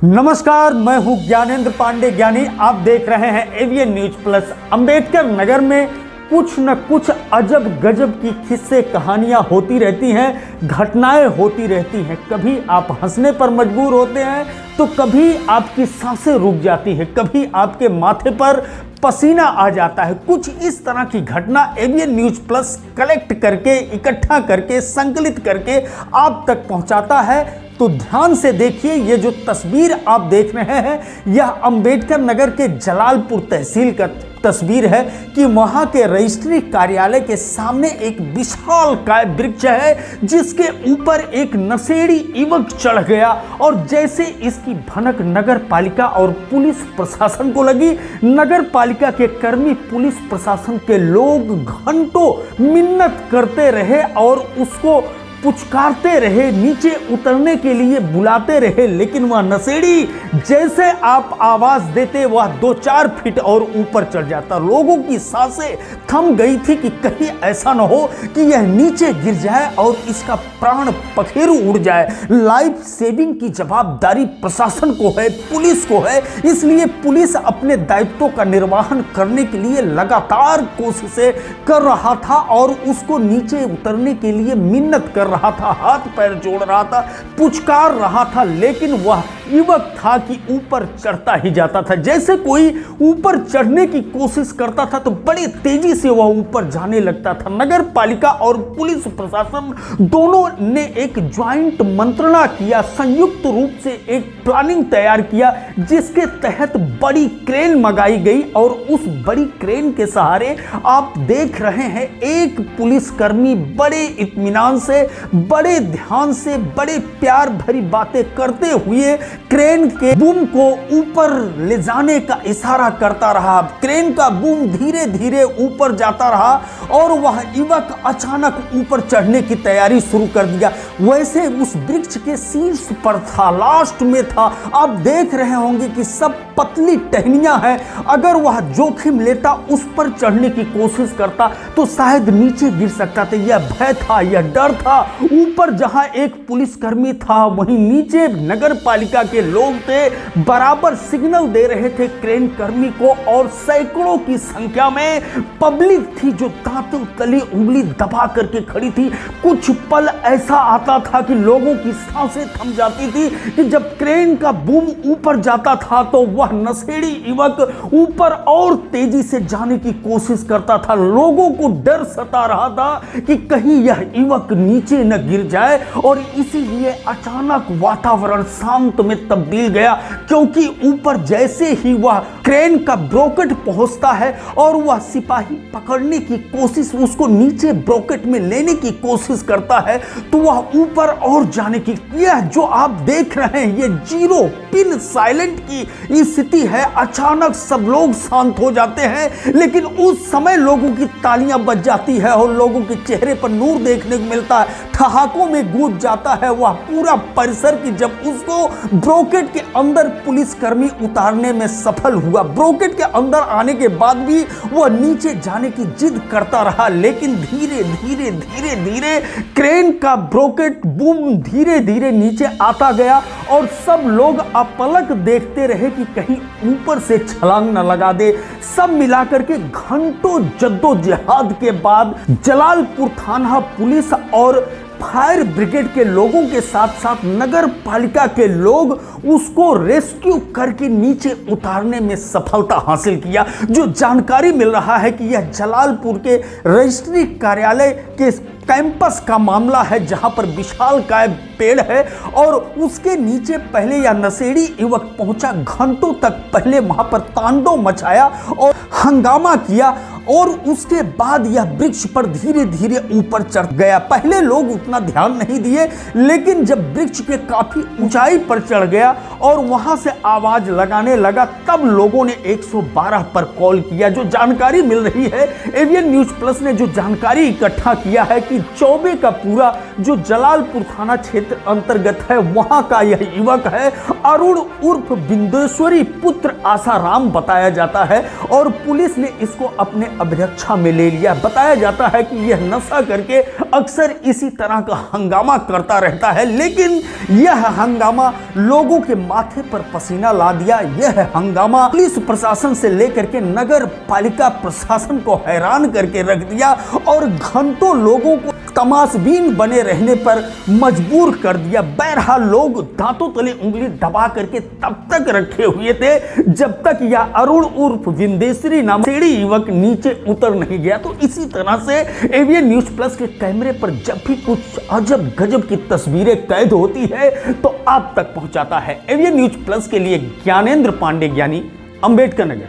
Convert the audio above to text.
नमस्कार, मैं हूं ज्ञानेंद्र पांडे ज्ञानी। आप देख रहे हैं AVN news plus. Ambedkar Nagar में कुछ न कुछ अजब गजब की किस्से कहानियां होती रहती हैं, घटनाएं होती रहती हैं। कभी आप हंसने पर मजबूर होते हैं तो कभी आपकी सांसें रुक जाती हैं, कभी आपके माथे पर पसीना आ जाता है। कुछ इस तरह की घटना एवीएन न्यूज प्लस कलेक्ट करके, इकट्ठा करके, संकलित करके आप तक पहुंचाता है। तो ध्यान से देखिए, ये जो तस्वीर आप देख रहे हैं यह अंबेडकर नगर के जलालपुर तहसील का तस्वीर है कि वहां के रजिस्ट्री कार्यालय के सामने एक विशालकाय वृक्ष है जिसके ऊपर एक नशेड़ी युवक चढ़ गया और जैसे इसकी भनक नगर पालिका और पुलिस प्रशासन को लगी, नगर पालिका के कर्मी, पुलिस प्रशासन के लोग घंटों मिन्नत करते रहे और उसको पुचकारते रहे, नीचे उतरने के लिए बुलाते रहे, लेकिन वह नशेड़ी जैसे आप आवाज देते वह 2-4 फीट और ऊपर चढ़ जाता। लोगों की सांसें थम गई थी कि कहीं ऐसा न हो कि यह नीचे गिर जाए और इसका प्राण पखेरु उड़ जाए। लाइफ सेविंग की जवाबदारी प्रशासन को है, पुलिस को है, इसलिए पुलिस अपने दायित्वों का निर्वहन करने के लिए लगातार कोशिशें कर रहा था और उसको नीचे उतरने के लिए मिन्नत कर रहा था, हाथ पैर जोड़ रहा था, पुचकार रहा था, लेकिन वह युवक था कि ऊपर चढ़ता ही जाता था। जैसे कोई ऊपर चढ़ने की कोशिश करता था तो बड़ी तेजी से वह ऊपर जाने लगता था। नगर पालिका और पुलिस प्रशासन दोनों ने एक ज्वाइंट मंत्रणा किया, संयुक्त रूप से एक प्लानिंग तैयार किया जिसके तहत बड़ी क्रेन मंगाई गई और उस बड़ी क्रेन के सहारे आप देख रहे हैं एक पुलिसकर्मी बड़े इत्मीनान से, बड़े ध्यान से, बड़े प्यार भरी बातें करते हुए क्रेन के बूम को ऊपर ले जाने का इशारा करता रहा। क्रेन का बूम धीरे धीरे ऊपर जाता रहा और वह युवक अचानक ऊपर चढ़ने की तैयारी शुरू कर दिया। वैसे उस वृक्ष के शीर्ष पर था, लास्ट में था। आप देख रहे होंगे कि सब पतली टहनियां हैं। अगर वह जोखिम लेता, उस पर चढ़ने की कोशिश करता तो शायद नीचे गिर सकता था। यह भय था, यह डर था। ऊपर जहां एक पुलिसकर्मी था वहीं नीचे नगर पालिका के लोग थे, बराबर सिग्नल दे रहे थे क्रेन कर्मी को और सैकड़ों की संख्या में पब्लिक थी जो दांतों तली उंगली दबा करके खड़ी थी। कुछ पल ऐसा आता था कि लोगों की सांसें थम जाती थी कि जब क्रेन का बूम ऊपर जाता था तो वह नशेड़ी युवक ऊपर और तेजी से जाने की कोशिश करता था। लोगों को डर सता रहा था कि कहीं यह युवक नीचे न गिर जाए और इसीलिए अचानक वातावरण शांत में तब्दील गया, क्योंकि ऊपर जैसे ही वह क्रेन का ब्रॉकेट पहुंचता है और वह सिपाही पकड़ने की कोशिश, उसको नीचे ब्रॉकेट में लेने की कोशिश करता है तो वह ऊपर और जाने की, यह जो आप देख रहे हैं ये जीरो पिन साइलेंट की स्थिति है। अचानक सब लोग शांत हो जाते हैं, लेकिन उस समय लोगों की तालियां बज जाती है और लोगों के चेहरे पर नूर देखने को मिलता है, ठहाकों में गूंज जाता है वह पूरा परिसर की जब उसको ब्रॉकेट के अंदर पुलिसकर्मी उतारने में सफल हुआ। ब्रॉकेट के अंदर आने के बाद भी वह नीचे जाने की जिद करता रहा, लेकिन धीरे धीरे धीरे धीरे क्रेन का ब्रॉकेट बूम धीरे धीरे नीचे आता गया और सब लोग अपलक देखते रहे कि कहीं ऊपर से छलांग न लगा दे। सब मिलाकर के घंटों जद्दोजहद के बाद जलालपुर थाना पुलिस और फायर ब्रिगेड के लोगों के साथ साथ नगर पालिका के लोग उसको रेस्क्यू करके नीचे उतारने में सफलता हासिल किया। जो जानकारी मिल रहा है कि यह जलालपुर के रजिस्ट्री कार्यालय के कैंपस का मामला है जहां पर विशालकाय पेड़ है और उसके नीचे पहले यह नशेड़ी युवक पहुंचा, घंटों तक पहले वहां पर तांडव मचाया और हंगामा किया और उसके बाद यह वृक्ष पर धीरे धीरे ऊपर चढ़ गया। पहले लोग उतना ध्यान नहीं दिए, लेकिन जब वृक्ष के काफी ऊंचाई पर चढ़ गया और वहां से आवाज लगाने लगा तब लोगों ने 112 पर कॉल किया। जो जानकारी मिल रही है, एवीएन न्यूज प्लस ने जो जानकारी इकट्ठा किया है कि चौबे का पूरा जो जलालपुर थाना क्षेत्र अंतर्गत है वहां का यह युवक है। अरुण उर्फ बिंदेश्वरी पुत्र आसाराम बताया जाता है और पुलिस ने इसको अपने अभिरक्षा में ले लिया। बताया जाता है कि यह नशा करके अक्सर इसी तरह का हंगामा करता रहता है, लेकिन यह हंगामा लोगों के माथे पर पसीना ला दिया। यह हंगामा पुलिस प्रशासन से लेकर के नगर पालिका प्रशासन को हैरान करके रख दिया और घंटों लोगों को तमाशबीन बने रहने पर मजबूर कर दिया। बहरहाल लोग दांतों तले उंगली दबा करके तब तक रखे हुए थे जब तक यह अरुण उर्फ विंदेश्वरी नामक सीढ़ी युवक नीचे उतर नहीं गया। तो इसी तरह से एवीएन न्यूज प्लस के कैमरे पर जब भी कुछ अजब गजब की तस्वीरें कैद होती है तो आप तक पहुंचाता है एवीएन न्यूज प्लस के लिए ज्ञानेंद्र पांडे, ज्ञानी, अंबेडकर नगर।